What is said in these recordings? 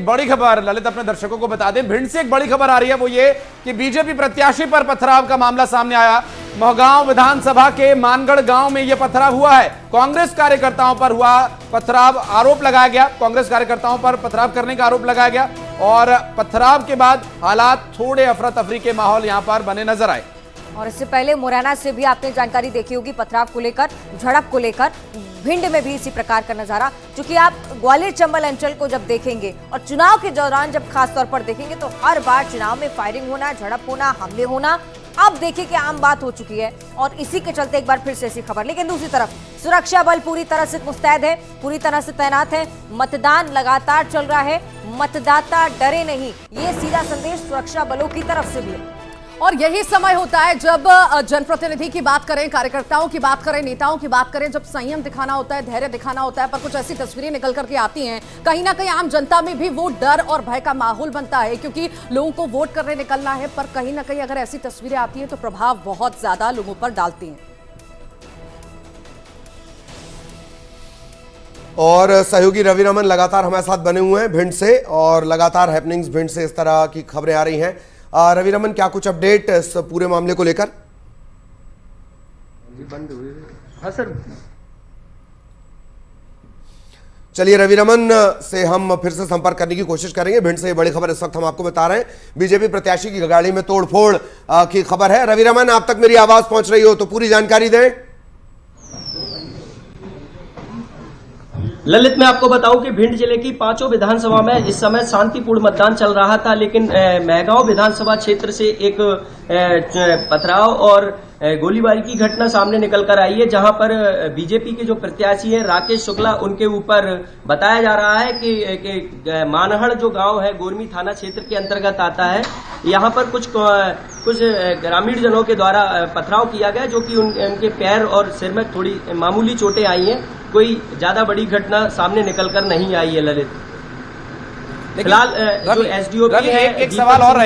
बड़ी खबर ललित अपने दर्शकों को बता दें, भिंड से एक बड़ी खबर आ रही है, वो ये कि बीजेपी प्रत्याशी पर पथराव का मामला सामने आया। मोहगांव विधानसभा के मानगढ़ गांव में यह पथराव हुआ है। कांग्रेस कार्यकर्ताओं पर हुआ पथराव, आरोप लगाया गया, कांग्रेस कार्यकर्ताओं पर पथराव करने का आरोप लगाया गया और पथराव के बाद हालात थोड़े अफरा तफरी के माहौल यहां पर बने नजर आए। और इससे पहले मुरैना से भी आपने जानकारी देखी होगी पथराव को लेकर, झड़प को लेकर। भिंड में भी इसी प्रकार का नजारा, क्योंकि आप ग्वालियर चंबल अंचल को जब देखेंगे और चुनाव के दौरान जब खास तौर पर देखेंगे तो हर बार चुनाव में फायरिंग होना, झड़प होना, हमले होना अब देखिए कि आम बात हो चुकी है। और इसी के चलते एक बार फिर से ऐसी खबर। लेकिन दूसरी तरफ सुरक्षा बल पूरी तरह से मुस्तैद है, पूरी तरह से तैनात है। मतदान लगातार चल रहा है, मतदाता डरे नहीं, ये सीधा संदेश सुरक्षा बलों की तरफ से भी है। और यही समय होता है जब जनप्रतिनिधि की बात करें, कार्यकर्ताओं की बात करें, नेताओं की बात करें, जब संयम दिखाना होता है, धैर्य दिखाना होता है। पर कुछ ऐसी तस्वीरें निकल करके आती हैं, कहीं ना कहीं आम जनता में भी वो डर और भय का माहौल बनता है, क्योंकि लोगों को वोट करने निकलना है। पर कहीं ना कहीं अगर ऐसी तस्वीरें आती हैं तो प्रभाव बहुत ज्यादा लोगों पर डालती हैं। और सहयोगी रवि रमन लगातार हमारे साथ बने हुए हैं भिंड से, और लगातार हैपनिंग्स भिंड से इस तरह की खबरें आ रही हैं। रवि रमन, क्या कुछ अपडेट इस पूरे मामले को लेकर? हाँ सर, चलिए रवि रमन से हम फिर से संपर्क करने की कोशिश करेंगे। भिंड से ये बड़ी खबर इस वक्त हम आपको बता रहे हैं, बीजेपी प्रत्याशी की गाड़ी में तोड़फोड़ की खबर है। रवि रमन, आप तक मेरी आवाज पहुंच रही हो तो पूरी जानकारी दें। ललित, मैं आपको बताऊं कि भिंड जिले की 5 विधानसभा में इस समय शांतिपूर्ण मतदान चल रहा था, लेकिन महगांव विधानसभा क्षेत्र से एक पथराव और गोलीबारी की घटना सामने निकल कर आई है, जहां पर बीजेपी के जो प्रत्याशी हैं राकेश शुक्ला, उनके ऊपर बताया जा रहा है कि मानहड़ जो गांव है गोरमी थाना क्षेत्र के अंतर्गत आता है, यहां पर कुछ ग्रामीण जनों के द्वारा पथराव किया गया, जो कि उनके पैर और सिर में थोड़ी मामूली चोटें आई हैं। कोई ज्यादा बड़ी घटना सामने निकलकर नहीं आई है ललित। फिलहाल जो एसडीओपी है, एक सवाल और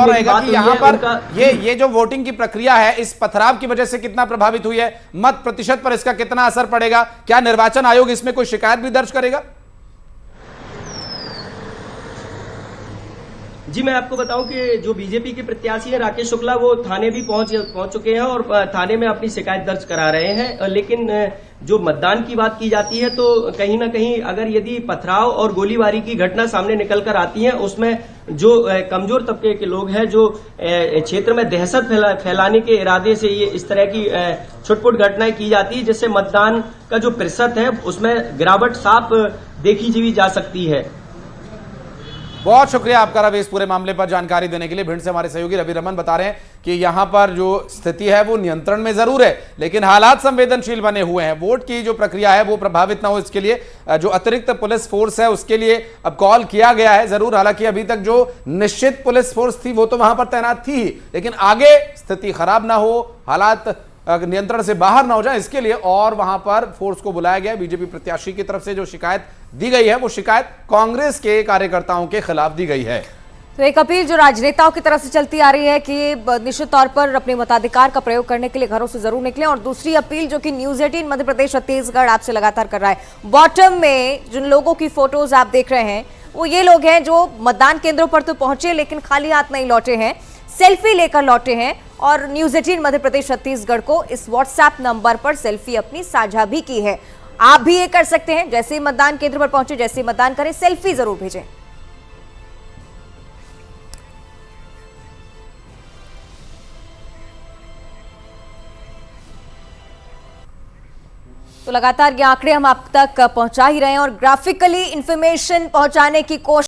रहेगा कि यहाँ पर ये जो वोटिंग की प्रक्रिया है, इस पथराव की वजह से कितना प्रभावित हुई है, मत प्रतिशत पर इसका कितना असर पड़ेगा? क्या निर्वाचन आयोग इसमें कोई शिकायत भी दर्ज करेगा? जी, मैं आपको बताऊं कि जो बीजेपी के प्रत्याशी है राकेश शुक्ला, वो थाने भी पहुंच चुके हैं और थाने में अपनी शिकायत दर्ज करा रहे हैं। लेकिन जो मतदान की बात की जाती है तो कहीं ना कहीं अगर यदि पथराव और गोलीबारी की घटना सामने निकल कर आती है, उसमें जो कमजोर तबके के लोग हैं, जो क्षेत्र में दहशत फैलाने के इरादे से ये इस तरह की छुटपुट घटनाएं की जाती है, जिससे मतदान का जो प्रतिशत है उसमें गिरावट साफ देखी जा सकती है। बहुत शुक्रिया आपका रवि, इस पूरे मामले पर जानकारी देने के लिए। भिंड से हमारे सहयोगी रवि रमन बता रहे हैं कि यहां पर जो स्थिति है वो नियंत्रण में जरूर है, लेकिन हालात संवेदनशील बने हुए हैं। वोट की जो प्रक्रिया है वो प्रभावित ना हो, इसके लिए जो अतिरिक्त पुलिस फोर्स है उसके लिए अब कॉल किया गया है जरूर। हालांकि अभी तक जो निश्चित पुलिस फोर्स थी वो तो वहां पर तैनात थी ही, लेकिन आगे स्थिति खराब ना हो, हालात नियंत्रण से बाहर ना हो जाए, इसके लिए और वहां पर फोर्स को बुलाया गया। बीजेपी प्रत्याशी की तरफ से जो शिकायत दी गई है वो शिकायत कांग्रेस के कार्यकर्ताओं के खिलाफ दी गई है। तो एक अपील जो राजनेताओं की तरफ से चलती आ रही है कि निश्चित तौर पर अपने मताधिकार का प्रयोग करने के लिए घरों से जरूर निकलें। और दूसरी अपील जो कि न्यूज़ 18 मध्य प्रदेश छत्तीसगढ़ आपसे लगातार कर रहा है, बॉटम में जिन लोगों की फोटोज आप देख रहे हैं वो ये लोग हैं जो मतदान केंद्रों पर तो पहुंचे लेकिन खाली हाथ नहीं लौटे हैं, सेल्फी लेकर लौटे हैं। और न्यूज़ 18 मध्य प्रदेश छत्तीसगढ़ को इस व्हाट्सएप नंबर पर सेल्फी अपनी साझा भी की है। आप भी ये कर सकते हैं, जैसे ही मतदान केंद्र पर पहुंचे, जैसे ही मतदान करें, सेल्फी जरूर भेजें। तो लगातार ये आंकड़े हम आप तक पहुंचा ही रहे हैं और ग्राफिकली इंफॉर्मेशन पहुंचाने की कोशिश